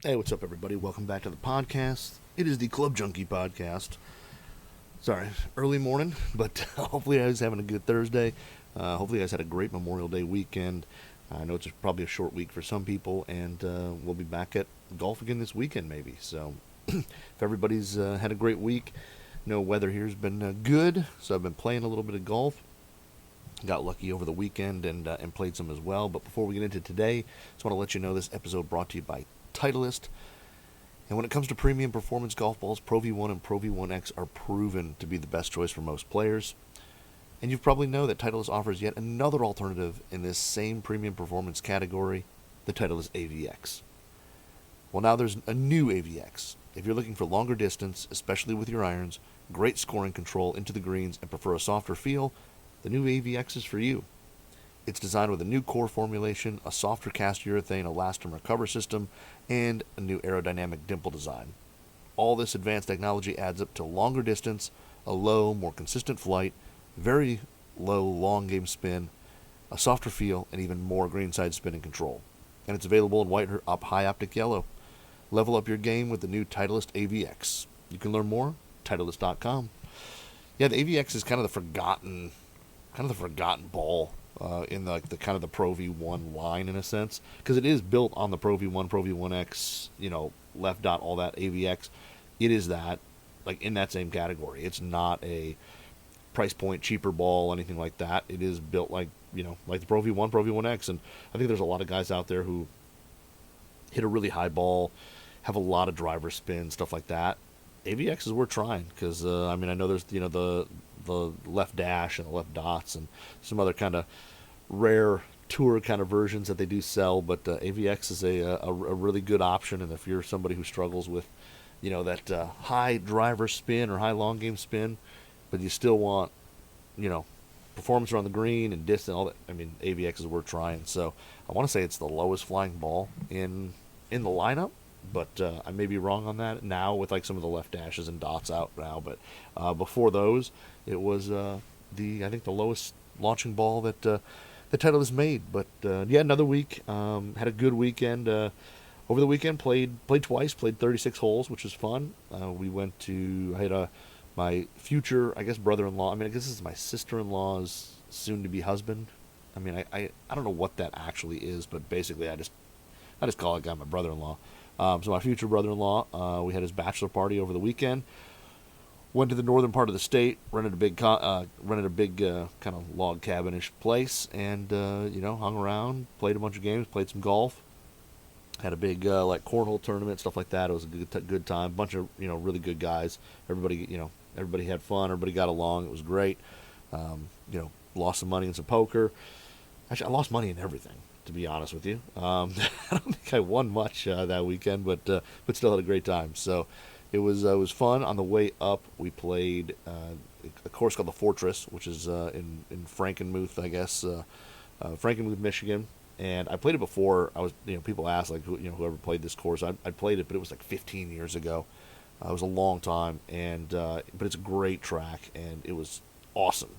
Hey, what's up, everybody? Welcome back to the podcast. It is the Club Junkie podcast. Sorry, early morning, but hopefully you guys having a good Thursday. Hopefully you guys had a great Memorial Day weekend. I know it's probably a short week for some people, and we'll be back at golf again this weekend, maybe. So, if everybody's had a great week, weather here's been good, so I've been playing a little bit of golf. Got lucky over the weekend and played some as well. But before we get into today, just want to let you know this episode brought to you by Titleist. And when it comes to premium performance golf balls, Pro V1 and Pro V1X are proven to be the best choice for most players. And you probably know that Titleist offers yet another alternative in this same premium performance category, the Titleist AVX. Well, now there's a new AVX. If you're looking for longer distance, especially with your irons, great scoring control into the greens, and prefer a softer feel, the new AVX is for you. It's designed with a new core formulation, a softer cast urethane elastomer cover system, and a new aerodynamic dimple design. All this advanced technology adds up to longer distance, a low, more consistent flight, very low long game spin, a softer feel, and even more greenside spin and control. And it's available in white or high optic yellow. Level up your game with the new Titleist AVX. You can learn more, Titleist.com. Yeah, the AVX is kind of the forgotten ball in the kind of the Pro V1 line in a sense, because it is built on the Pro V1, Pro V1X, left dot, all that AVX. It is that, like, in that same category. It's not a price point cheaper ball, anything like that. It is built like the Pro V1, Pro V1X, and I think there's a lot of guys out there who hit a really high ball, have a lot of driver spin, stuff like that. AVX is worth trying because I know there's the left dash and the left dots and some other kind of rare tour kind of versions that they do sell, but AVX is a really good option. And if you're somebody who struggles with that high driver spin or high long game spin, but you still want performance around the green and distance, all that, AVX is worth trying. So I want to say it's the lowest flying ball in the lineup, but I may be wrong on that now with like some of the left dashes and dots out now. But before those, it was I think the lowest launching ball that the Titleist made. But yeah, another week. Had a good weekend. Over the weekend, played twice. Played 36 holes, which was fun. We went to I had my future, I guess, brother-in-law. I guess this is my sister-in-law's soon-to-be husband. I don't know what that actually is, but basically I just call that guy my brother-in-law. So my future brother-in-law, we had his bachelor party over the weekend. Went to the northern part of the state, rented a big kind of log cabinish place, and hung around, played a bunch of games, played some golf. Had a big cornhole tournament, stuff like that. It was a good time. Bunch of really good guys. Everybody had fun. Everybody got along. It was great. Lost some money in some poker. Actually, I lost money in everything, to be honest with you. I don't think I won much that weekend, but still had a great time. So it was fun. On the way up, we played a course called the Fortress, which is in Frankenmuth, I guess, Frankenmuth, Michigan. And I played it before. I was people ask like whoever played this course. I played it, but it was like 15 years ago. It was a long time, and but it's a great track, and it was awesome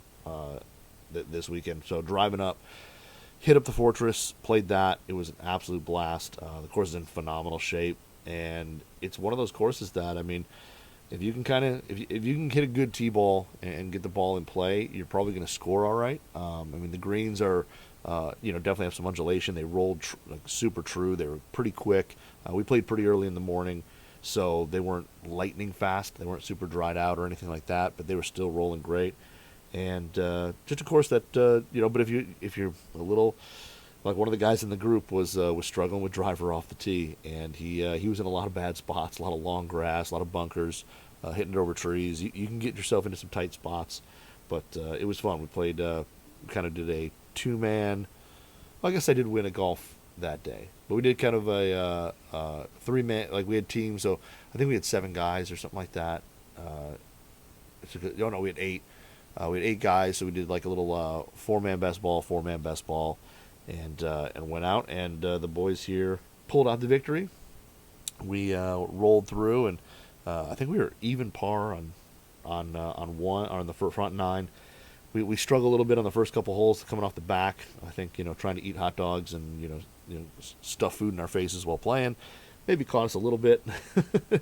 this weekend. So driving up, hit up the Fortress, played that. It was an absolute blast. The course is in phenomenal shape, and it's one of those courses that if you can if you can hit a good tee ball and get the ball in play, you're probably going to score all right. The greens are definitely have some undulation. They rolled super true. They were pretty quick. We played pretty early in the morning, so they weren't lightning fast. They weren't super dried out or anything like that, but they were still rolling great. And just a course that but if you're a little like one of the guys in the group was struggling with driver off the tee, and he was in a lot of bad spots, a lot of long grass, a lot of bunkers, hitting it over trees. You can get yourself into some tight spots, but it was fun. We played kind of did a two-man. Well, I guess I did win a golf that day, but we did kind of a three-man. Like we had teams, so I think we had 7 guys or something like that. No, we had 8. We had 8 guys, so we did like a little 4-man best ball, and went out, and the boys here pulled out the victory. We rolled through, and I think we were even par on the front 9. We struggled a little bit on the first couple holes coming off the back. I think trying to eat hot dogs and stuff food in our faces while playing. maybe caught us a little bit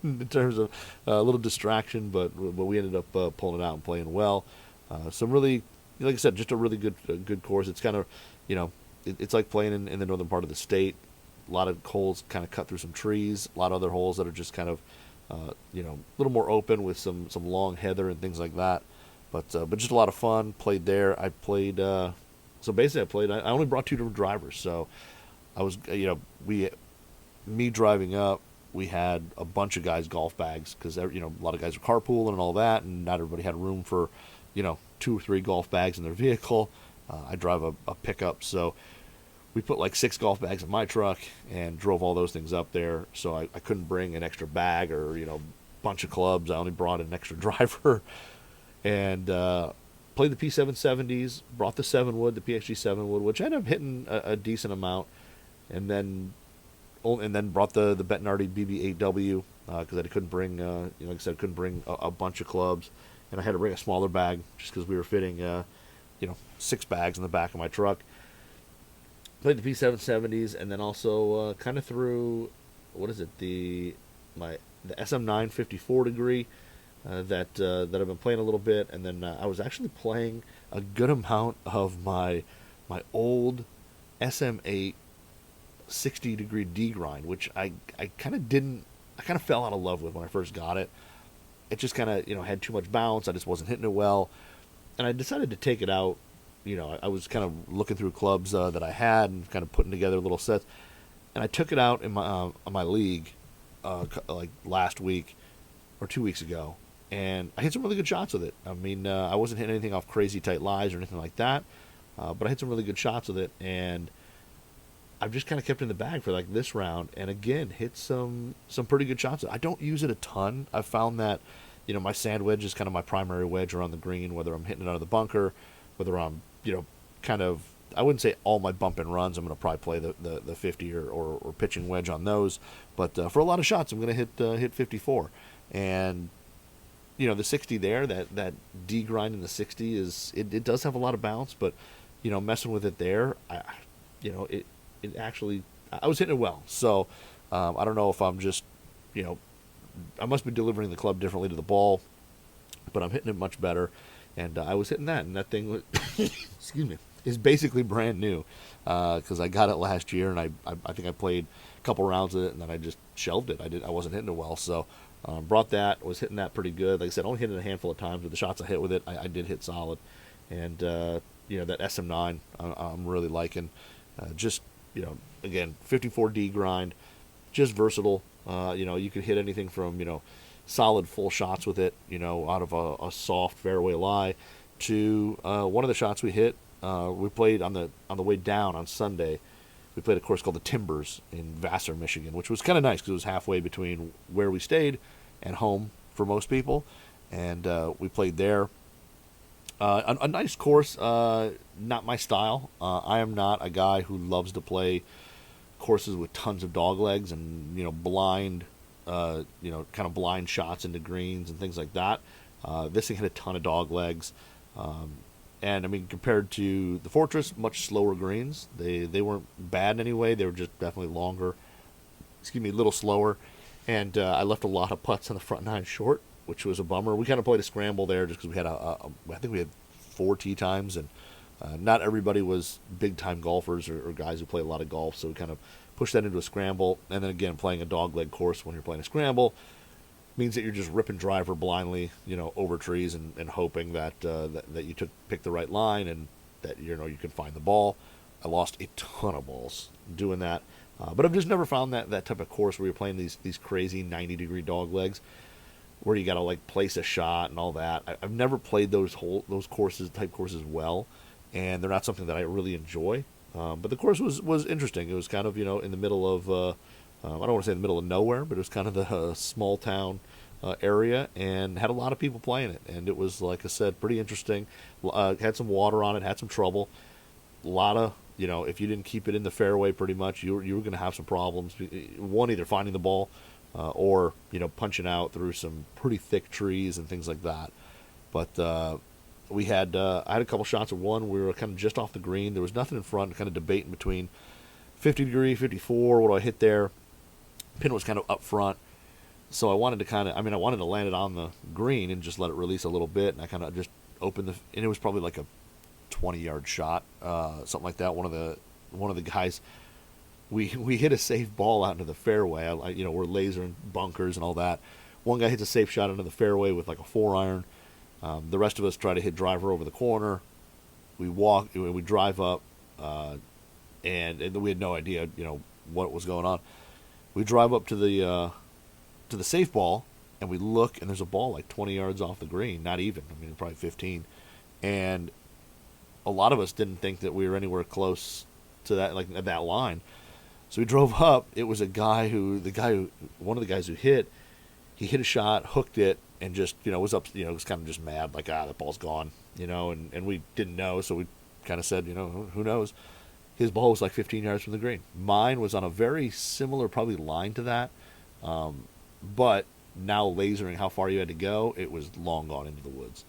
in terms of a little distraction, but we ended up pulling it out and playing well. Some really, like I said, just a really good course. It's kind of, it's like playing in the northern part of the state. A lot of holes kind of cut through some trees. A lot of other holes that are just kind of, a little more open with some long heather and things like that. But just a lot of fun. Played there. I played. So basically, I only brought two different drivers. So I was, me driving up, we had a bunch of guys golf bags because a lot of guys were carpooling and all that, and not everybody had room for 2 or 3 golf bags in their vehicle. I drive a pickup, so we put like 6 golf bags in my truck and drove all those things up there. So I couldn't bring an extra bag or bunch of clubs. I only brought an extra driver, and played the P770s. Brought the 7-wood, the PXG 7-wood, which I ended up hitting a decent amount, and then brought the Bettinardi BB8W because I couldn't bring, like I said, couldn't bring a bunch of clubs, and I had to bring a smaller bag just because we were fitting, 6 bags in the back of my truck. Played the P770s, and then also kind of threw, the SM9 54 degree that I've been playing a little bit, and then I was actually playing a good amount of my old SM8 60 degree D grind, which I kind of fell out of love with when I first got it. It just kind of had too much bounce. I just wasn't hitting it well, and I decided to take it out. I was kind of looking through clubs that I had and kind of putting together little sets, and I took it out in my on my league like last week or 2 weeks ago, and I hit some really good shots with it. I mean, I wasn't hitting anything off crazy tight lies or anything like that, but I hit some really good shots with it, and I've just kind of kept it in the bag for like this round, and again hit some pretty good shots. I don't use it a ton. I've found that my sand wedge is kind of my primary wedge around the green, whether I'm hitting it out of the bunker, whether I'm kind of, I wouldn't say all my bump and runs. I'm going to probably play the 50 or pitching wedge on those, but for a lot of shots I'm going to hit 54, and the 60 there, that D grind in the 60 it does have a lot of bounce, but messing with it there, it actually, I was hitting it well. So I don't know if I'm just I must be delivering the club differently to the ball, but I'm hitting it much better. And I was hitting that, and that thing was, excuse me, is basically brand new because I got it last year, and I think I played a couple rounds with it, and then I just shelved it. I wasn't hitting it well, so brought that, was hitting that pretty good. Like I said, only hit it a handful of times, but the shots I hit with it, I did hit solid. And that SM9, I'm really liking. Just again, 54D grind, just versatile. You could hit anything from solid full shots with it, out of a soft fairway lie, to one of the shots we hit. We played on the way down on Sunday. We played a course called the Timbers in Vassar, Michigan, which was kind of nice because it was halfway between where we stayed and home for most people, and we played there. A nice course, not my style. I am not a guy who loves to play courses with tons of dog legs and blind. Kind of blind shots into greens and things like that. This thing had a ton of dog legs, and I mean, compared to the Fortress, much slower greens. They weren't bad in any way. They were just definitely longer. A little slower, and I left a lot of putts on the front nine short, which was a bummer. We kind of played a scramble there just because we had I think we had 4 tee times, and not everybody was big time golfers or guys who play a lot of golf, so we kind of push that into a scramble. And then again, playing a dogleg course when you're playing a scramble means that you're just ripping driver blindly, over trees and hoping that you pick the right line and that you can find the ball. I lost a ton of balls doing that, but I've just never found that type of course where you're playing these crazy 90-degree dog legs where you got to like place a shot and all that. I've never played those courses well, and they're not something that I really enjoy. But the course was interesting. It was kind of in the middle of I don't want to say in the middle of nowhere, but it was kind of the small town area, and had a lot of people playing it. And it was, like I said, pretty interesting. Had some water on it, had some trouble. A lot of if you didn't keep it in the fairway, pretty much you were going to have some problems. One, either finding the ball or punching out through some pretty thick trees and things like that. But we had I had a couple shots at one. We were kind of just off the green. There was nothing in front. Kind of debating between 50 degree, 54. What do I hit there? Pin was kind of up front, so I wanted to I wanted to land it on the green and just let it release a little bit, and I kind of just opened and it was probably like a 20-yard shot, something like that. One of the guys, we hit a safe ball out into the fairway. We're lasering bunkers and all that. One guy hits a safe shot into the fairway with like a 4-iron. The rest of us try to hit driver over the corner. We drive up, and we had no idea, what was going on. We drive up to the safe ball, and we look, and there's a ball like 20 yards off the green, not even. I mean, probably 15. And a lot of us didn't think that we were anywhere close to that, like at that line. So we drove up. It was one of the guys who hit, he hit a shot, hooked it, and just, was up, was kind of just mad, like, that ball's gone, and we didn't know, so we kind of said, who knows. His ball was like 15 yards from the green. Mine was on a very similar, probably line to that, but now lasering how far you had to go, it was long gone into the woods.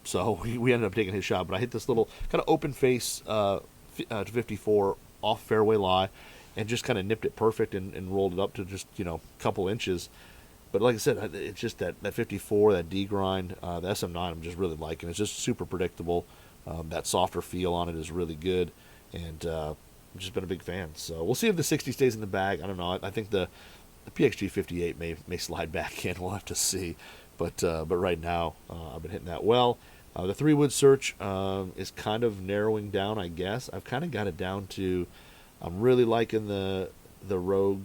So we ended up taking his shot, but I hit this little kind of open face to 54 off fairway lie, and just kind of nipped it perfect and rolled it up to just, a couple inches. But like I said, it's just that 54, that D grind, the SM9 I'm just really liking. It's just super predictable. That softer feel on it is really good, and I've just been a big fan. So we'll see if the 60 stays in the bag. I don't know. I think the PXG 58 may slide back in. We'll have to see. But right now, I've been hitting that well. The 3-wood search is kind of narrowing down, I guess. I've kind of got it down to, I'm really liking the Rogue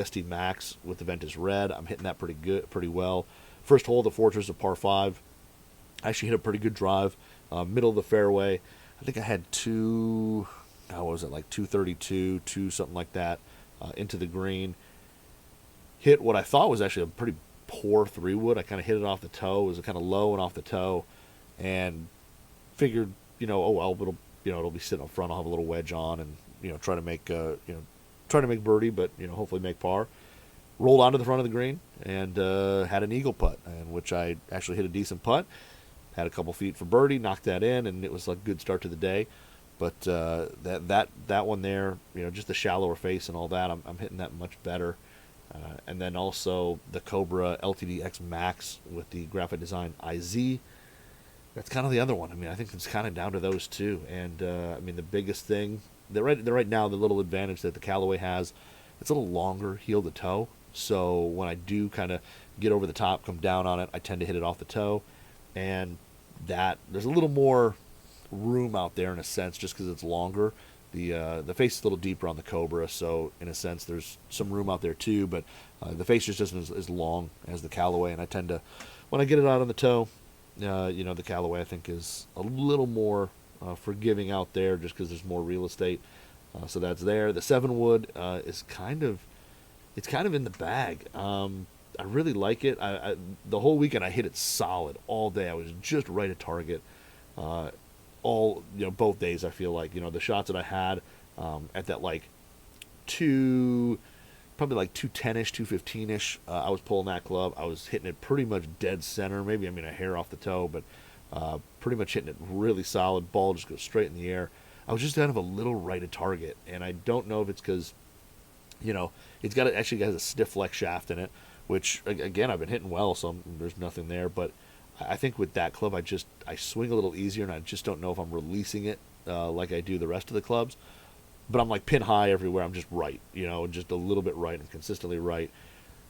ST Max with the Ventus Red. I'm hitting that pretty well. First hole, the Fortress of par 5. I actually hit a pretty good drive, middle of the fairway. I think I had 232, something like that, into the green. Hit what I thought was actually a pretty poor 3-wood. I kind of hit it off the toe. It was kind of low and off the toe, and figured, it'll be sitting up front. I'll have a little wedge on, and try to make birdie, but hopefully make par. Rolled onto the front of the green and had an eagle putt, in which I actually hit a decent putt. Had a couple feet for birdie, knocked that in, and it was a good start to the day. But that one there, just the shallower face and all that, I'm hitting that much better. And then also the Cobra LTD X Max with the Graphite Design IZ. That's kind of the other one. I mean, I think it's kind of down to those two. And the biggest thing, right now, the little advantage that the Callaway has, it's a little longer heel to toe. So when I do kind of get over the top, come down on it, I tend to hit it off the toe. And there's a little more room out there in a sense, just because it's longer. The face is a little deeper on the Cobra, so in a sense there's some room out there too, but the face just isn't as long as the Callaway, and I tend to, when I get it out on the toe, the Callaway I think is a little more forgiving out there, just because there's more real estate, so that's there. The 7-wood is kind of in the bag. I really like it. The whole weekend I hit it solid all day. I was just right at target. Both days I feel like, the shots that I had at that probably 210-ish, 215-ish, I was pulling that club. I was hitting it pretty much dead center, maybe a hair off the toe, but pretty much hitting it really solid. Ball just goes straight in the air. I was just kind of a little right at target, and I don't know if it's because, it's actually has a stiff flex shaft in it, which, again, I've been hitting well, so there's nothing there, but I think with that club, I swing a little easier, and I just don't know if I'm releasing it like I do the rest of the clubs. But I'm pin high everywhere. I'm just right, just a little bit right. I'm consistently right.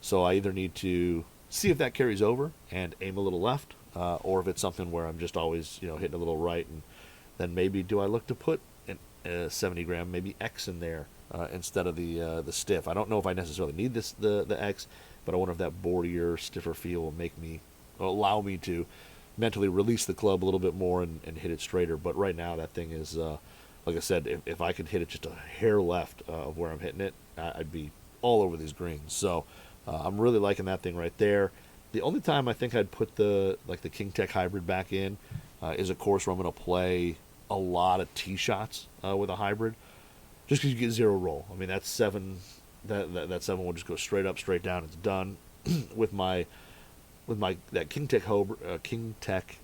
So I either need to see if that carries over and aim a little left, or if it's something where I'm just always, hitting a little right. And then maybe do I look to put a 70 gram, maybe X in there instead of the stiff. I don't know if I necessarily need the X, but I wonder if that boardier, stiffer feel will allow me to mentally release the club a little bit more and hit it straighter. But right now that thing is, like I said, if I could hit it just a hair left of where I'm hitting it, I'd be all over these greens. So I'm really liking that thing right there. The only time I think I'd put the King Tech Hybrid back in is a course where I'm going to play a lot of tee shots with a hybrid, just because you get zero roll. I mean, that 7 will just go straight up, straight down. It's done. with that Cobra King Tech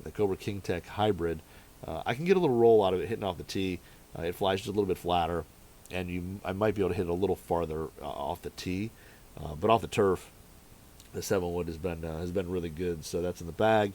hybrid, I can get a little roll out of it hitting off the tee. It flies just a little bit flatter, and I might be able to hit it a little farther off the tee, but off the turf, the 7-wood has been really good. So that's in the bag.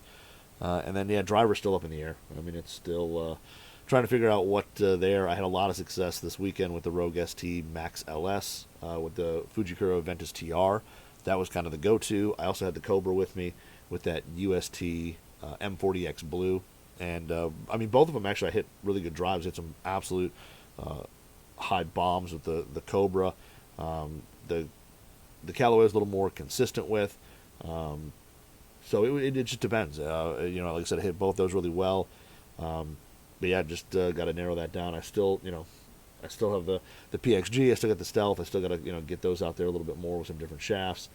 And then, yeah, driver's still up in the air. I mean, it's still trying to figure out what there. I had a lot of success this weekend with the Rogue ST Max LS, with the Fujikura Ventus TR. That was kind of the go-to. I also had the Cobra with me with that UST M40X Blue. And, I mean, both of them actually I hit really good drives. Hit some absolute high bombs with the Cobra. The Callaway is a little more consistent with. So it just depends. Like I said, I hit both those really well. But yeah, just got to narrow that down. I still have the PXG. I still got the Stealth. I still got to get those out there a little bit more with some different shafts.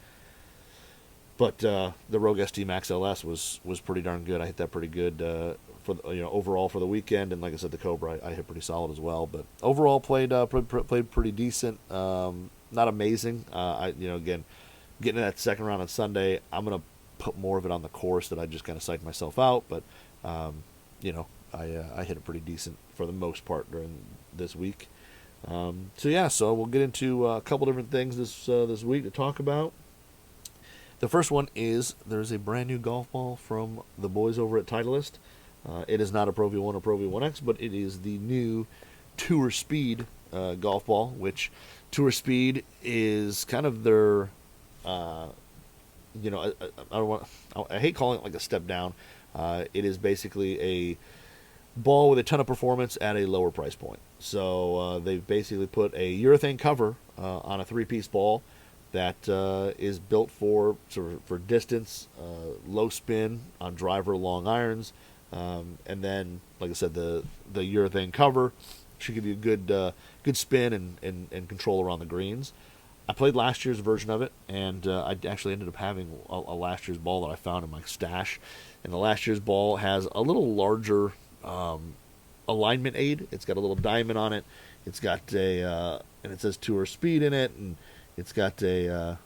But the Rogue ST Max LS was pretty darn good. I hit that pretty good for overall for the weekend. And like I said, the Cobra I hit pretty solid as well. But overall played pretty decent. Not amazing. Again, getting to that second round on Sunday, I'm gonna put more of it on the course that I just kind of psyched myself out. But I hit it pretty decent for the most part during this week. So we'll get into a couple different things this week to talk about. The first one is there's a brand new golf ball from the boys over at Titleist. It is not a Pro V1 or Pro V1X, but it is the new Tour Speed golf ball, which Tour Speed is kind of their, I hate calling it like a step down. It is basically a ball with a ton of performance at a lower price point. So they've basically put a urethane cover on a 3-piece ball that is built for distance, low spin on driver long irons, and then, like I said, the urethane cover should give you a good spin and control around the greens. I played last year's version of it, and I actually ended up having a last year's ball that I found in my stash. And the last year's ball has a little larger alignment aid. It's got a little diamond on it. It's got and it says Tour Speed in it, and it's got a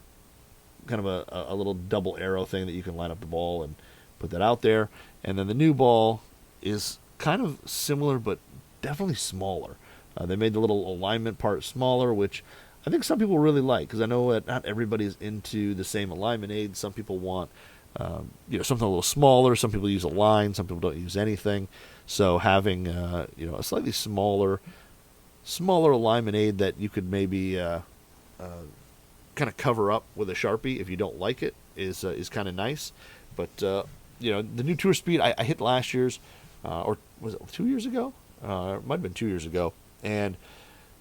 kind of a little double arrow thing that you can line up the ball and put that out there. And then the new ball is kind of similar, but definitely smaller. They made the little alignment part smaller, which I think some people really like, because I know that not everybody's into the same alignment aid. Some people want something a little smaller. Some people use a line. Some people don't use anything. So having a slightly smaller alignment aid that you could maybe kind of cover up with a Sharpie if you don't like it is kind of nice. But the new Tour Speed I hit last year's, or was it 2 years ago? It might have been 2 years ago. And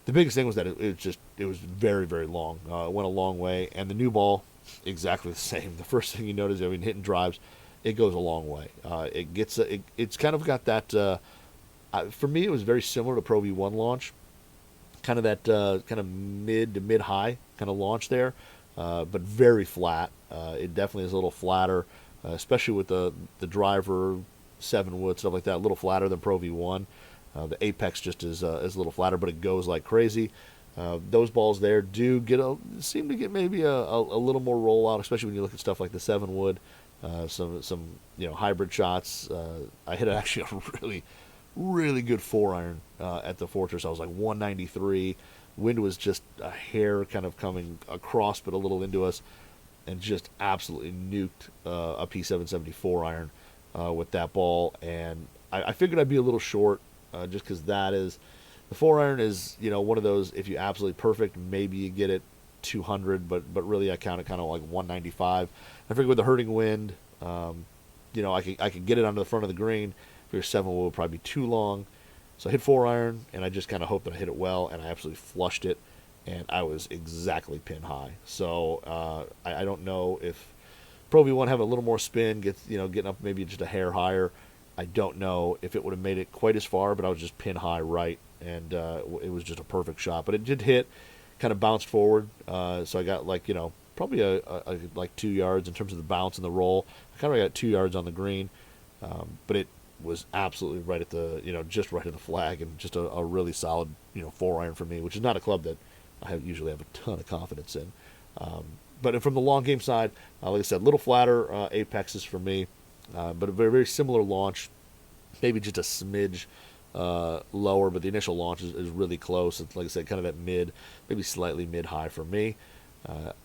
the biggest thing was that it was very, very long. It went a long way. And the new ball, exactly the same. The first thing you notice, hitting drives, it goes a long way. It's kind of got that. For me, it was very similar to Pro V1 launch. Kind of that kind of mid to mid high kind of launch there, but very flat. It definitely is a little flatter, especially with the driver 7-wood stuff like that. A little flatter than Pro V1. The apex just is a little flatter, but it goes like crazy. Those balls there seem to get maybe a little more rollout, especially when you look at stuff like the 7-wood, some hybrid shots. I hit actually a really, really good 4-iron at the Fortress. I was like 193. Wind was just a hair kind of coming across, but a little into us, and just absolutely nuked a P770 4-iron with that ball. And I figured I'd be a little short. Just because the 4-iron is, one of those, if you absolutely perfect, maybe you get it 200, but really I count it kind of like 195. I figured with the hurting wind, I could get it onto the front of the green. Figure 7-wood would probably be too long. So I hit 4-iron, and I just kind of hoped that I hit it well, and I absolutely flushed it, and I was exactly pin high. So I don't know if Pro V1 have a little more spin, getting up maybe just a hair higher. I don't know if it would have made it quite as far, but I was just pin high right, and it was just a perfect shot. But it did hit, kind of bounced forward, so I got probably a like 2 yards in terms of the bounce and the roll. I kind of got 2 yards on the green, but it was absolutely right at the just right at the flag, and just a really solid 4-iron for me, which is not a club that I usually have a ton of confidence in. But from the long game side, like I said, little flatter apexes for me. But a very, very similar launch, maybe just a smidge lower, but the initial launch is really close. It's, like I said, kind of at mid, maybe slightly mid-high for me.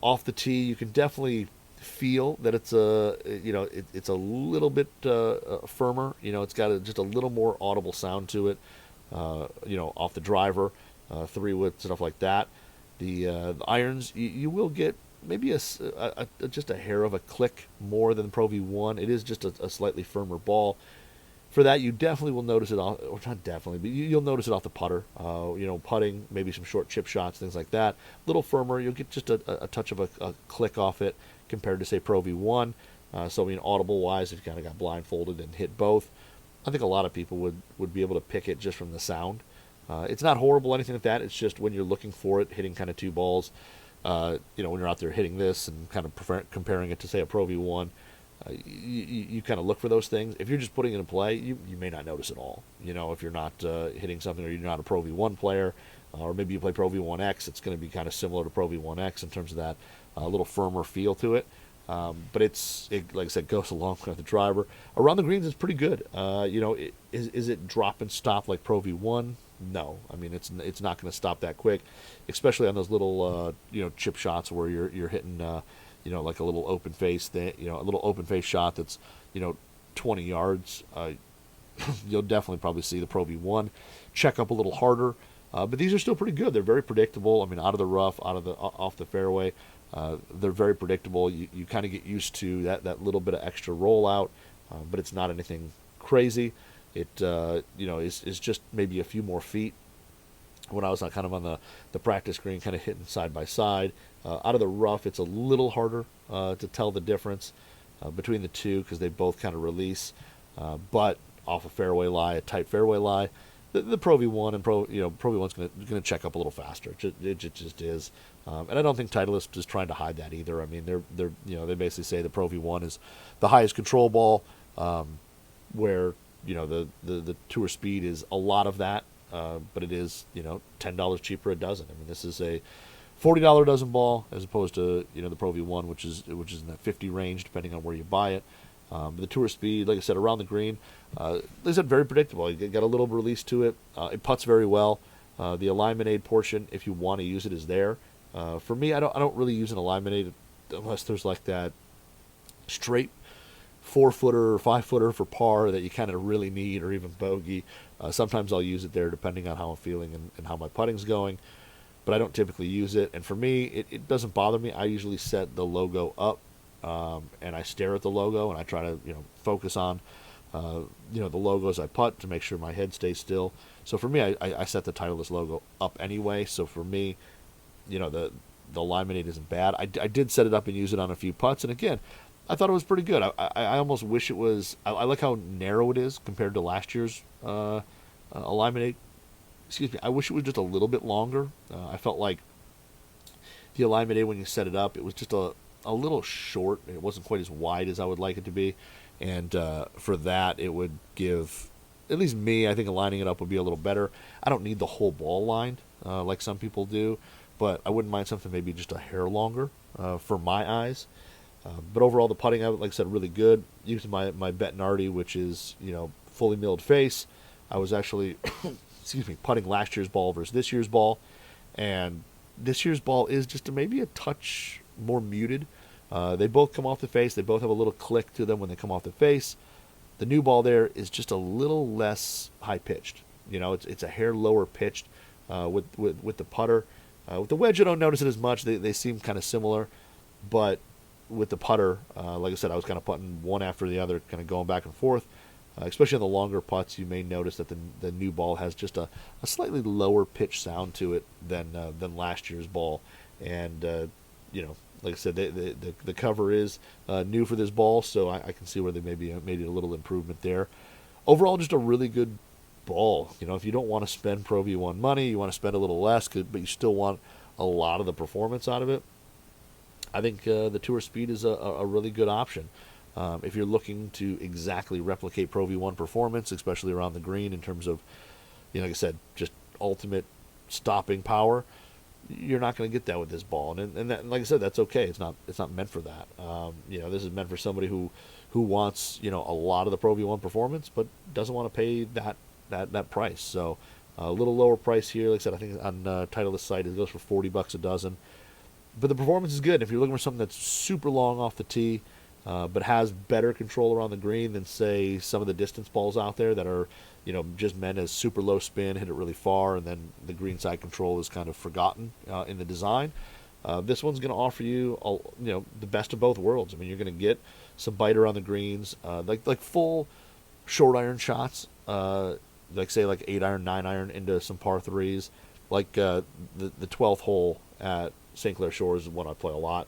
Off the tee, you can definitely feel that it's it's a little bit firmer. It's got just a little more audible sound to it. Off the driver, 3-wood, stuff like that. The irons, you will get maybe just a hair of a click more than the Pro V1. It is just a slightly firmer ball. For that, you definitely will notice it off, or not definitely, but you'll notice it off the putter. Putting, maybe some short chip shots, things like that. A little firmer, you'll get just a touch of a click off it compared to, say, Pro V1. Audible-wise, if you kind of got blindfolded and hit both, I think a lot of people would be able to pick it just from the sound. It's not horrible, anything like that. It's just when you're looking for it, hitting kind of two balls, when you're out there hitting this and kind of comparing it to, say, a Pro V1, you kind of look for those things. If you're just putting it in play, you may not notice it all. If you're not hitting something, or you're not a Pro V1 player, or maybe you play Pro V1X, it's going to be kind of similar to Pro V1X in terms of that little firmer feel to it. But like I said, goes along with the driver. Around the greens, it's pretty good. Is it drop and stop like Pro V1? No. I mean, it's not going to stop that quick, especially on those little chip shots where you're hitting like a little open face a little open face shot that's 20 yards. You'll definitely probably see the Pro V1 check up a little harder. But these are still pretty good. They're very predictable. I mean, out of the rough, off the fairway. They're very predictable. You kind of get used to that little bit of extra rollout, but it's not anything crazy. It is just maybe a few more feet. When I was kind of on the practice green, kind of hitting side by side, out of the rough, it's a little harder to tell the difference between the two because they both kind of release. But off a fairway lie, a tight fairway lie, the Pro V1 and Pro V1's going to check up a little faster. It just is. And I don't think Titleist is trying to hide that either. I mean, they basically say the Pro V1 is the highest control ball, where the Tour Speed is a lot of that, but it is $10 cheaper a dozen. I mean, this is a $40 dozen ball as opposed to the Pro V1, which is in that 50 range depending on where you buy it. The Tour Speed, like I said, around the green, like I said, very predictable. You got a little release to it. It putts very well. The alignment aid portion, if you want to use it, is there. For me, I don't really use an alignment aid unless there's like that straight 4-footer or 5-footer for par that you kind of really need, or even bogey. Sometimes I'll use it there depending on how I'm feeling and how my putting's going, but I don't typically use it. And for me, it doesn't bother me. I usually set the logo up, and I stare at the logo, and I try to focus on the logo as I putt to make sure my head stays still. So for me, I set the Titleist logo up anyway. So for me, the alignment aid isn't bad. I did set it up and use it on a few putts, and again, I thought it was pretty good. I almost wish it was. I like how narrow it is compared to last year's alignment aid. Excuse me. I wish it was just a little bit longer. I felt like the alignment aid, when you set it up, it was just a little short. It wasn't quite as wide as I would like it to be, and for that, it would give, at least me, I think aligning it up would be a little better. I don't need the whole ball lined like some people do, but I wouldn't mind something maybe just a hair longer for my eyes. But overall, the putting, like I said, really good. Using my Bettinardi, which is fully milled face. I was actually, putting last year's ball versus this year's ball, and this year's ball is just maybe a touch more muted. They both come off the face. They both have a little click to them when they come off the face. The new ball there is just a little less high pitched. It's a hair lower pitched with the putter. With the wedge, I don't notice it as much. They seem kind of similar, but with the putter, like I said, I was kind of putting one after the other, kind of going back and forth. Especially on the longer putts, you may notice that the new ball has just a slightly lower pitch sound to it than last year's ball. And like I said, the cover is new for this ball, so I can see where they maybe made a little improvement there. Overall, just a really good ball. If you don't want to spend Pro V1 money, you want to spend a little less, but you still want a lot of the performance out of it, I think the Tour Speed is a really good option. If you're looking to exactly replicate Pro V1 performance, especially around the green in terms of, like I said, just ultimate stopping power, you're not going to get that with this ball. And that, like I said, that's okay. It's not meant for that. This is meant for somebody who wants, a lot of the Pro V1 performance, but doesn't want to pay that that price. So a little lower price here. Like I said, I think on Titleist site it goes for $40 a dozen. But the performance is good. If you're looking for something that's super long off the tee, but has better control around the green than, say, some of the distance balls out there that are, just meant as super low spin, hit it really far, and then the greenside control is kind of forgotten in the design. This one's going to offer you, the best of both worlds. I mean, you're going to get some bite around the greens, like full short iron shots, like say like 8-iron, 9-iron into some par threes, like the 12th hole at St. Clair Shores is one I play a lot.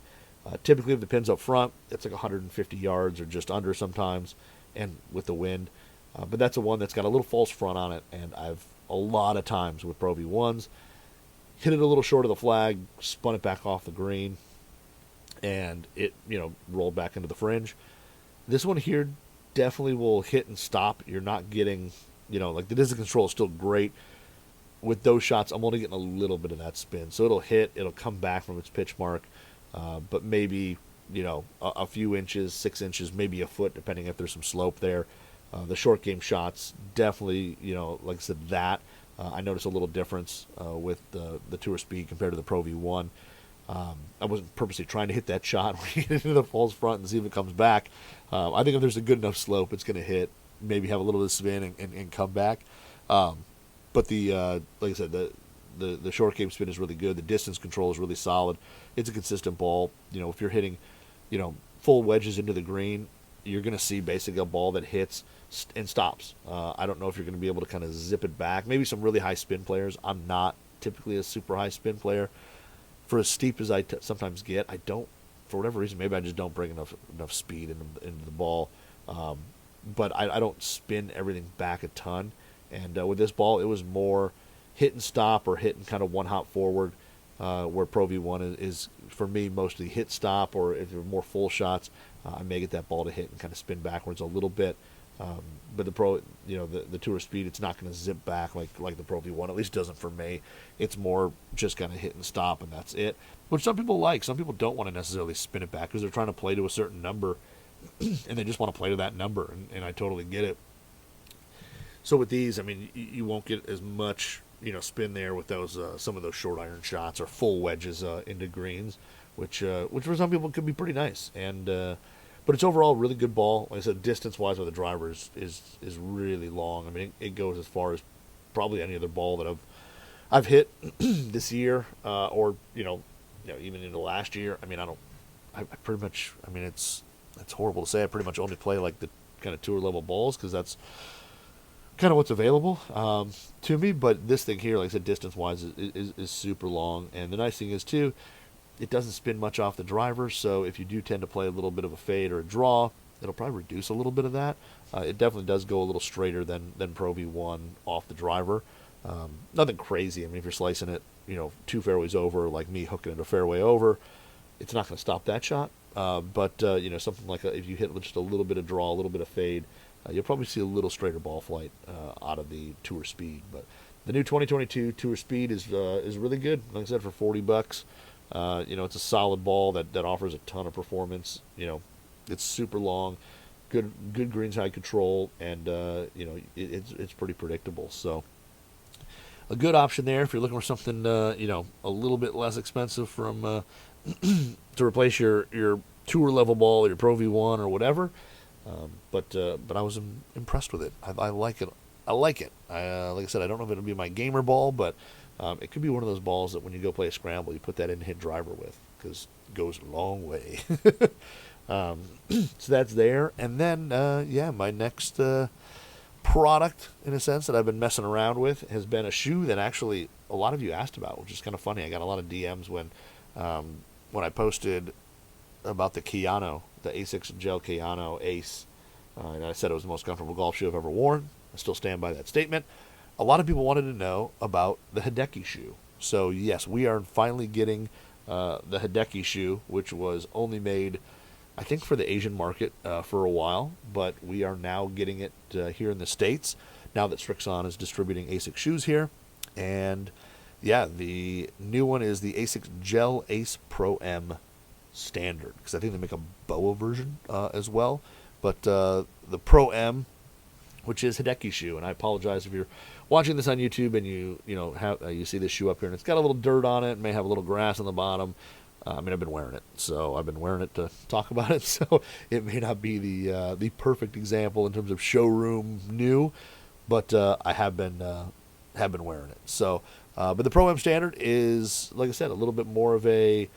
Typically, if the pin's up front, it's like 150 yards or just under sometimes, and with the wind. But that's a one that's got a little false front on it, and I've a lot of times with Pro V1s hit it a little short of the flag, spun it back off the green, and it rolled back into the fringe. This one here definitely will hit and stop. You're not getting like the distance control is still great. With those shots, I'm only getting a little bit of that spin. So it'll hit, it'll come back from its pitch mark, but maybe, a few inches, 6 inches, maybe a foot, depending if there's some slope there. The short game shots, definitely, like I said, that. I noticed a little difference with the Tour Speed compared to the Pro V1. I wasn't purposely trying to hit that shot when you get into the false front and see if it comes back. I think if there's a good enough slope, it's going to hit, maybe have a little bit of spin and come back. But the like I said, the short game spin is really good. The distance control is really solid. It's a consistent ball. If you're hitting, full wedges into the green, you're going to see basically a ball that hits and stops. I don't know if you're going to be able to kind of zip it back. Maybe some really high spin players. I'm not typically a super high spin player. For as steep as I sometimes get, I don't, for whatever reason, maybe I just don't bring enough speed into the ball. But I don't spin everything back a ton. And with this ball, it was more hit and stop or hit and kind of one hop forward, where Pro V1 is for me mostly hit stop, or if there are more full shots, I may get that ball to hit and kind of spin backwards a little bit. But the Pro, the Tour Speed, it's not going to zip back like the Pro V1. At least doesn't for me. It's more just kind of hit and stop, and that's it. Which some people like. Some people don't want to necessarily spin it back because they're trying to play to a certain number, and they just want to play to that number, and I totally get it. So with these, I mean, you won't get as much, spin there with those some of those short iron shots or full wedges into greens, which for some people could be pretty nice. And but it's overall a really good ball. Like I said, distance wise with the drivers is really long. I mean, it goes as far as probably any other ball that I've hit this year, or even into last year. I mean, I pretty much. I mean, it's horrible to say. I pretty much only play like the kind of tour level balls because that's kind of what's available to me. But this thing here, like I said, distance wise is super long. And the nice thing is too, it doesn't spin much off the driver, so if you do tend to play a little bit of a fade or a draw, it'll probably reduce a little bit of that. It definitely does go a little straighter than Pro V1 off the driver. Nothing crazy. I mean, if you're slicing it 2 fairways over, like me hooking it a fairway over, it's not going to stop that shot. But something like if you hit just a little bit of draw, a little bit of fade, you'll probably see a little straighter ball flight out of the Tour Speed. But the new 2022 Tour Speed is really good. Like I said, for $40, it's a solid ball that offers a ton of performance. It's super long, good greenside control, and it's pretty predictable. So a good option there if you're looking for something a little bit less expensive from to replace your tour level ball, your Pro V1 or whatever. But I was impressed with it. I like it. Like I said, I don't know if it'll be my gamer ball, but it could be one of those balls that when you go play a scramble, you put that in and hit driver with, because it goes a long way. So that's there. And then, my next product, in a sense, that I've been messing around with has been a shoe that actually a lot of you asked about, which is kind of funny. I got a lot of DMs when I posted about the Kayano, the Asics Gel Kayano Ace. And I said it was the most comfortable golf shoe I've ever worn. I still stand by that statement. A lot of people wanted to know about the Hideki shoe. So yes, we are finally getting the Hideki shoe, which was only made, I think, for the Asian market for a while, but we are now getting it here in the States, now that Strixon is distributing Asics shoes here. And yeah, the new one is the Asics Gel Ace Pro M Standard, because I think they make a BOA version as well. But the Pro M which is Hideki shoe. And I apologize if you're watching this on YouTube and you see this shoe up here and it's got a little dirt on it, may have a little grass on the bottom. I mean, I've been wearing it, so I've been wearing it to talk about it. So it may not be the perfect example in terms of showroom new, but I have been wearing it. So, but the Pro M Standard is, like I said, a little bit more of a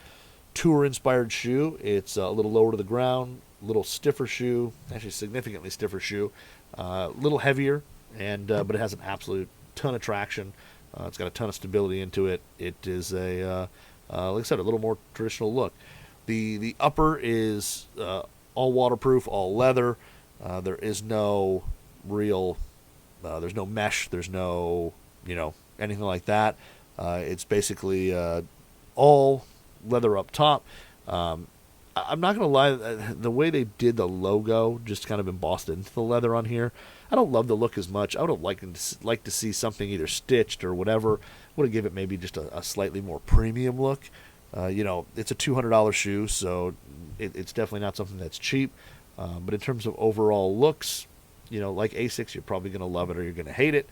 tour-inspired shoe. It's a little lower to the ground, a little stiffer shoe, actually significantly stiffer shoe, a little heavier, and but it has an absolute ton of traction. It's got a ton of stability into it. It is like I said, a little more traditional look. The upper is all waterproof, all leather. There is no real, there's no mesh, there's no, anything like that. It's basically all leather up top. I'm not going to lie, the way they did the logo, just kind of embossed into the leather on here, I don't love the look as much. I would have liked to see something either stitched or whatever. Would have given it maybe just a slightly more premium look. It's a $200 shoe, so it's definitely not something that's cheap. But in terms of overall looks, like Asics, you're probably going to love it or you're going to hate it,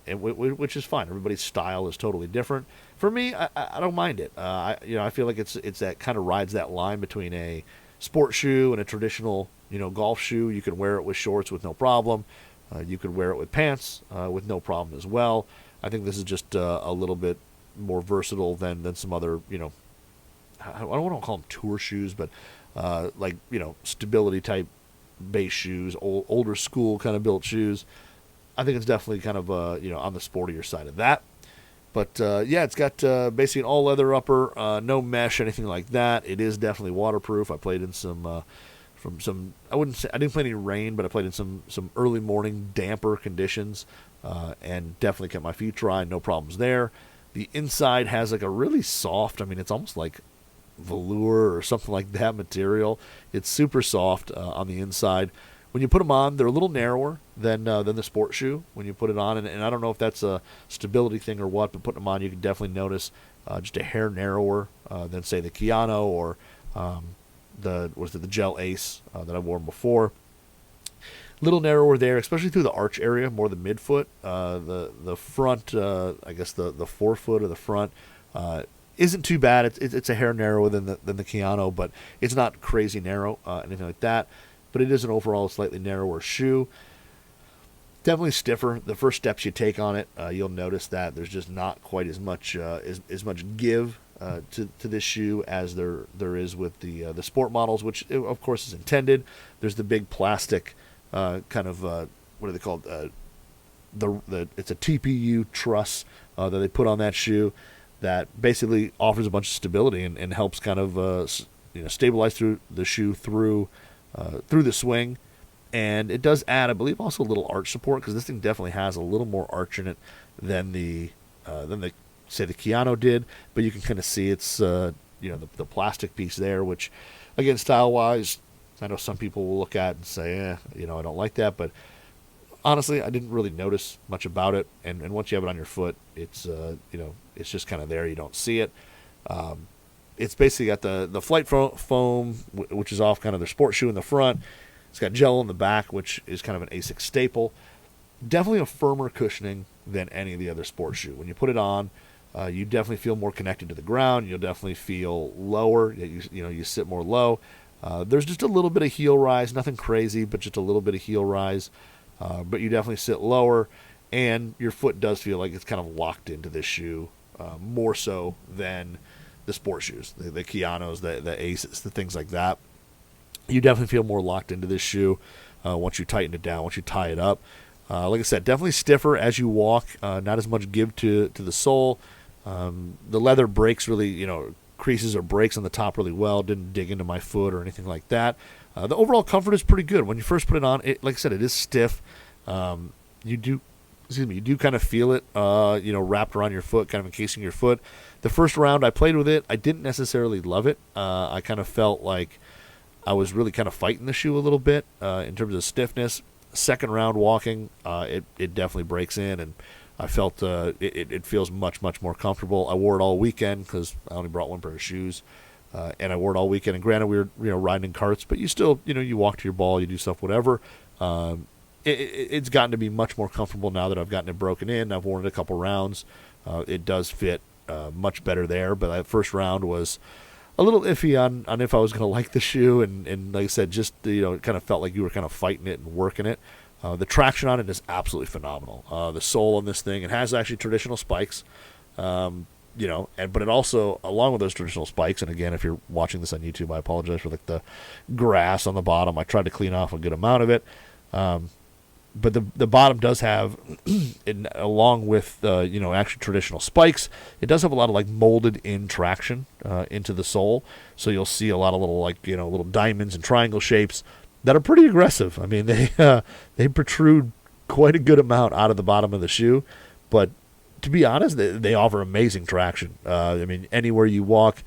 which is fine. Everybody's style is totally different. For me, I don't mind it. I feel like it's that kind of rides that line between a sport shoe and a traditional, golf shoe. You can wear it with shorts with no problem. You could wear it with pants with no problem as well. I think this is just a little bit more versatile than some other, I don't want to call them tour shoes, but stability type base shoes, older school kind of built shoes. I think it's definitely kind of on the sportier side of that. But it's got basically an all leather upper, no mesh, anything like that. It is definitely waterproof. I played in some I didn't play any rain, but I played in some early morning damper conditions, and definitely kept my feet dry. No problems there. The inside has like a really soft, it's almost like velour or something like that material. It's super soft on the inside. When you put them on, they're a little narrower than the sport shoe when you put it on, and I don't know if that's a stability thing or what, but putting them on, you can definitely notice just a hair narrower than say the Keanu or the Gel Ace that I wore before. Little narrower there, especially through the arch area, more the midfoot. The front, I guess the forefoot or the front isn't too bad. It's a hair narrower than the Keanu, but it's not crazy narrow, anything like that. But it is an overall slightly narrower shoe. Definitely stiffer. The first steps you take on it, you'll notice that there's just not quite as much as much give to this shoe as there is with the sport models, which of course is intended. There's the big plastic kind of what are they called? It's a TPU truss that they put on that shoe that basically offers a bunch of stability and helps kind of stabilize through the shoe through the swing. And it does add, I believe, also a little arch support, because this thing definitely has a little more arch in it than the say the Keanu did. But you can kind of see it's the plastic piece there, which again, style wise, I know some people will look at and say, I don't like that. But honestly, I didn't really notice much about it. And once you have it on your foot, it's it's just kind of there. You don't see it. It's basically got the flight foam, which is off kind of their sport shoe in the front. It's got gel in the back, which is kind of an Asics staple. Definitely a firmer cushioning than any of the other sports shoe. When you put it on, you definitely feel more connected to the ground. You'll definitely feel lower. You sit more low. There's just a little bit of heel rise, nothing crazy, but just a little bit of heel rise. But you definitely sit lower, and your foot does feel like it's kind of locked into this shoe more so than the sports shoes, the Keanu's, the Aces, the things like that. You definitely feel more locked into this shoe once you tighten it down, once you tie it up. Like I said, definitely stiffer as you walk, not as much give to the sole. The leather breaks really, creases or breaks on the top really well. Didn't dig into my foot or anything like that. The overall comfort is pretty good. When you first put it on, like I said, it is stiff. You do kind of feel it, wrapped around your foot, kind of encasing your foot. The first round I played with it, I didn't necessarily love it. I kind of felt like I was really kind of fighting the shoe a little bit in terms of stiffness. Second round walking, it definitely breaks in, and I felt it feels much, much more comfortable. I wore it all weekend because I only brought one pair of shoes, and I wore it all weekend. And granted, we were riding in carts, but you still you walk to your ball, you do stuff, whatever. And it's gotten to be much more comfortable now that I've gotten it broken in. I've worn it a couple rounds. It does fit much better there, but that first round was a little iffy on if I was going to like the shoe, and like I said, just it kind of felt like you were kind of fighting it and working it. The traction on it is absolutely phenomenal. The sole on this thing, it has actually traditional spikes, but it also, along with those traditional spikes, and again, if you're watching this on YouTube, I apologize for like the grass on the bottom. I tried to clean off a good amount of it. But the bottom does have, along with actually traditional spikes, it does have a lot of like molded in traction into the sole. So you'll see a lot of little little diamonds and triangle shapes that are pretty aggressive. I mean, they protrude quite a good amount out of the bottom of the shoe. But to be honest, they offer amazing traction. I mean, anywhere you walk,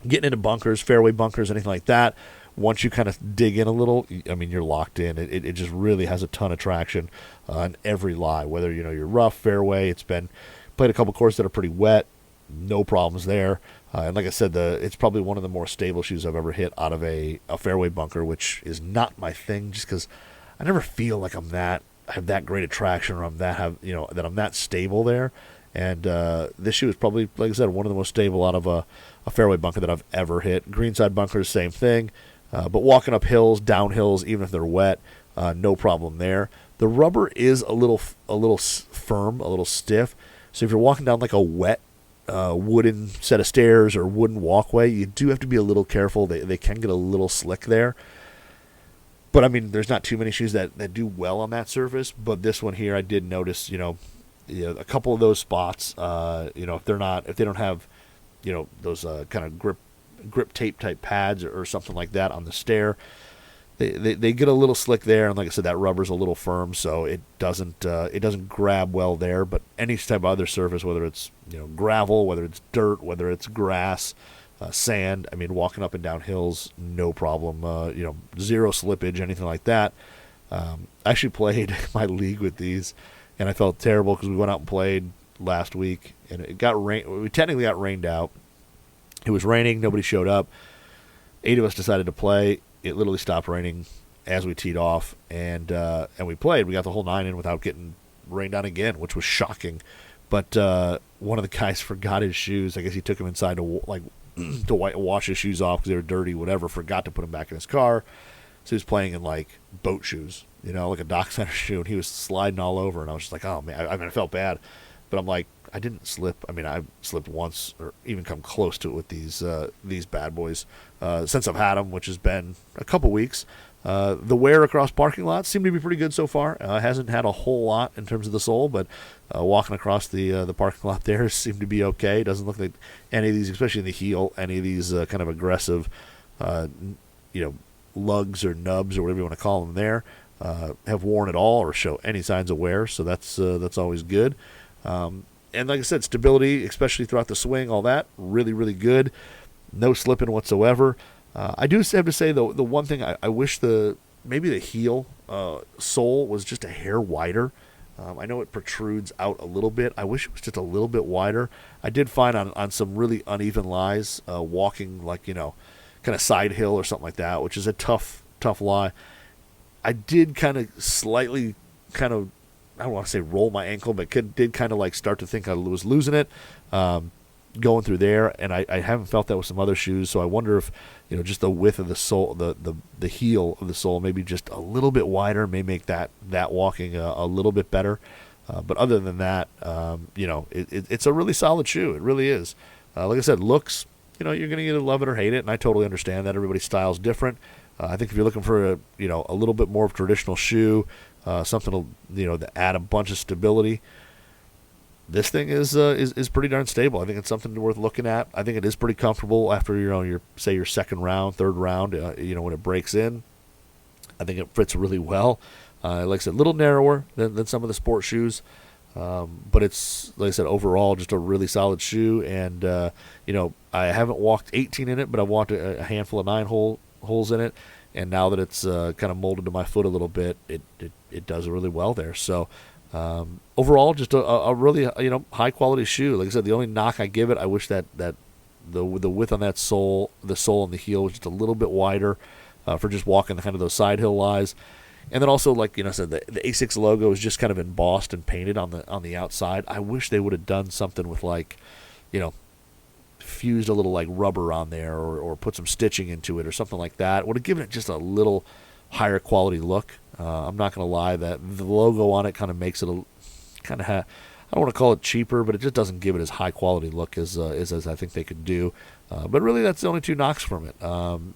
getting into bunkers, fairway bunkers, anything like that. Once you kind of dig in a little, I mean, you're locked in. It just really has a ton of traction on every lie. Whether you're rough, fairway, played a couple courses that are pretty wet, no problems there. And like I said, it's probably one of the more stable shoes I've ever hit out of a fairway bunker, which is not my thing, just because I never feel like I have that great of traction, or that I'm that stable there. And this shoe is probably, like I said, one of the most stable out of a fairway bunker that I've ever hit. Greenside bunkers, same thing. But walking up hills, down hills, even if they're wet, no problem there. The rubber is a little firm, a little stiff. So if you're walking down like a wet wooden set of stairs or wooden walkway, you do have to be a little careful. They can get a little slick there. But I mean, there's not too many shoes that do well on that surface. But this one here, I did notice, a couple of those spots. If they don't have, those kind of grip tape type pads or something like that on the stair, they get a little slick there, and like I said, that rubber's a little firm, so it doesn't grab well there. But any type of other surface, whether it's gravel, whether it's dirt, whether it's grass, sand, I mean, walking up and down hills, no problem. Zero slippage, anything like that. I actually played my league with these, and I felt terrible because we went out and played last week, and it got rain. We technically got rained out. It was raining. Nobody showed up. 8 of us decided to play. It literally stopped raining as we teed off, and we played. We got the whole 9 in without getting rained on again, which was shocking. But one of the guys forgot his shoes. I guess he took them inside to wash his shoes off because they were dirty, whatever. Forgot to put them back in his car. So he was playing in like boat shoes, like a dock center shoe, and he was sliding all over. And I was just like, oh man, I felt bad, but I'm like, I didn't slip. I mean, I slipped once, or even come close to it with these bad boys since I've had them, which has been a couple weeks. The wear across parking lots seemed to be pretty good so far. Hasn't had a whole lot in terms of the sole, but walking across the parking lot there seemed to be okay. Doesn't look like any of these, especially in the heel, any of these kind of aggressive, lugs or nubs or whatever you want to call them there, have worn at all or show any signs of wear. So that's always good. And like I said, stability, especially throughout the swing, all that, really, really good. No slipping whatsoever. I do have to say, though, the one thing I wish maybe the heel sole was just a hair wider. I know it protrudes out a little bit. I wish it was just a little bit wider. I did find on some really uneven lies, walking like, kind of side hill or something like that, which is a tough lie. I did kind of slightly I don't want to say roll my ankle, but did kind of like start to think I was losing it going through there, and I haven't felt that with some other shoes, so I wonder if just the width of the sole, the heel of the sole, maybe just a little bit wider may make that walking a little bit better. But other than that, it's a really solid shoe. It really is. Like I said, looks, you're going to either love it or hate it, and I totally understand that. Everybody's style's different. I think if you're looking for a little bit more of a traditional shoe, something to add a bunch of stability, this thing is pretty darn stable. I think it's something worth looking at. I think it is pretty comfortable after your second round, third round. When it breaks in, I think it fits really well. Like I said, a little narrower than some of the sport shoes, but it's, like I said, overall just a really solid shoe. And I haven't walked 18 in it, but I've walked a handful of 9 holes in it. And now that it's kind of molded to my foot a little bit, it does really well there. So overall, just a really high quality shoe. Like I said, the only knock I give it, I wish that the width on that sole, the sole and the heel was just a little bit wider for just walking kind of those side hill lies. And then also, like I said, the Asics logo is just kind of embossed and painted on the outside. I wish they would have done something with like, you know, fused a little like rubber on there, or put some stitching into it or something like that. Would have given it just a little higher quality look. I'm not gonna lie, that the logo on it kind of makes it a kind of I don't want to call it cheaper, but it just doesn't give it as high quality look as I think they could do. But really, that's the only two knocks from it.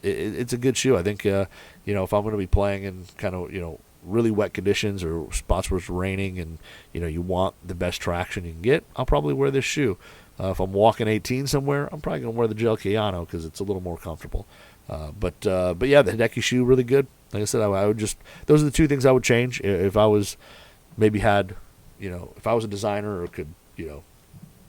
It's a good shoe. I think if I'm going to be playing in kind of really wet conditions or spots where it's raining and you want the best traction you can get, I'll probably wear this shoe. If I'm walking 18 somewhere, I'm probably going to wear the Gel Kayano because it's a little more comfortable. But yeah, the Hideki shoe, really good. Like I said, I would just, those are the two things I would change if I was maybe had, if I was a designer or could,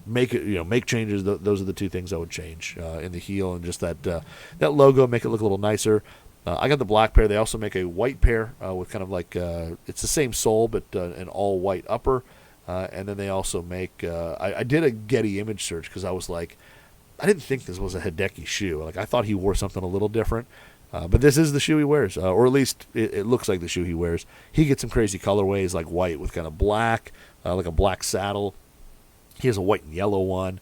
make it, make changes. Those are the two things I would change in the heel, and just that logo, make it look a little nicer. I got the black pair. They also make a white pair with kind of like it's the same sole but an all white upper. And then they also make. I did a Getty image search because I was like, I didn't think this was a Hideki shoe. Like I thought he wore something a little different. But this is the shoe he wears, or at least it looks like the shoe he wears. He gets some crazy colorways, like white with kind of black, like a black saddle. He has a white and yellow one.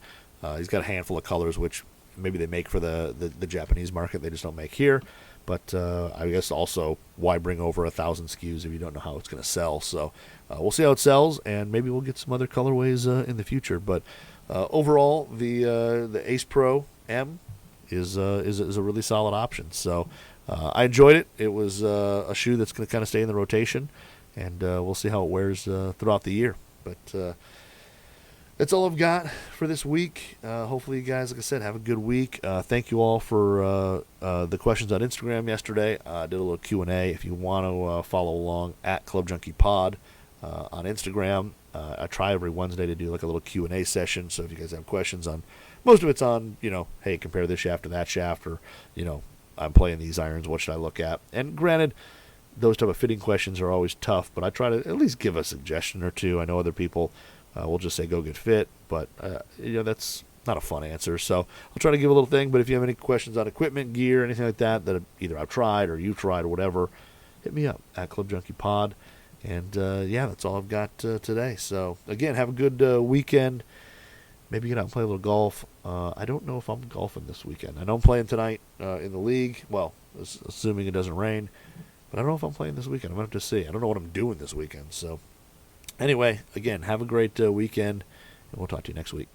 He's got a handful of colors, which maybe they make for the Japanese market. They just don't make here. But I guess also, why bring over 1,000 SKUs if you don't know how it's going to sell? So we'll see how it sells, and maybe we'll get some other colorways in the future. But overall, the Ace Pro M is a really solid option. So I enjoyed it. It was a shoe that's going to kind of stay in the rotation, and we'll see how it wears throughout the year. But that's all I've got for this week. Hopefully you guys, like I said, have a good week. Thank you all for the questions on Instagram yesterday. I did a little Q&A. If you want to follow along at Club Junkie Pod on Instagram, I try every Wednesday to do like a little Q&A session. So if you guys have questions on, most of it's on, hey, compare this shaft to that shaft, or, I'm playing these irons, what should I look at? And granted, those type of fitting questions are always tough, but I try to at least give a suggestion or two. I know other people will just say go get fit, but that's not a fun answer. So I'll try to give a little thing. But if you have any questions on equipment, gear, anything like that either I've tried or you've tried or whatever, hit me up at Club Junkie Pod. And yeah, that's all I've got today. So again, have a good weekend. Maybe get out and play a little golf. I don't know if I'm golfing this weekend. I know I'm playing tonight in the league. Well, assuming it doesn't rain. But I don't know if I'm playing this weekend. I'm going to have to see. I don't know what I'm doing this weekend. So anyway, again, have a great weekend, and we'll talk to you next week.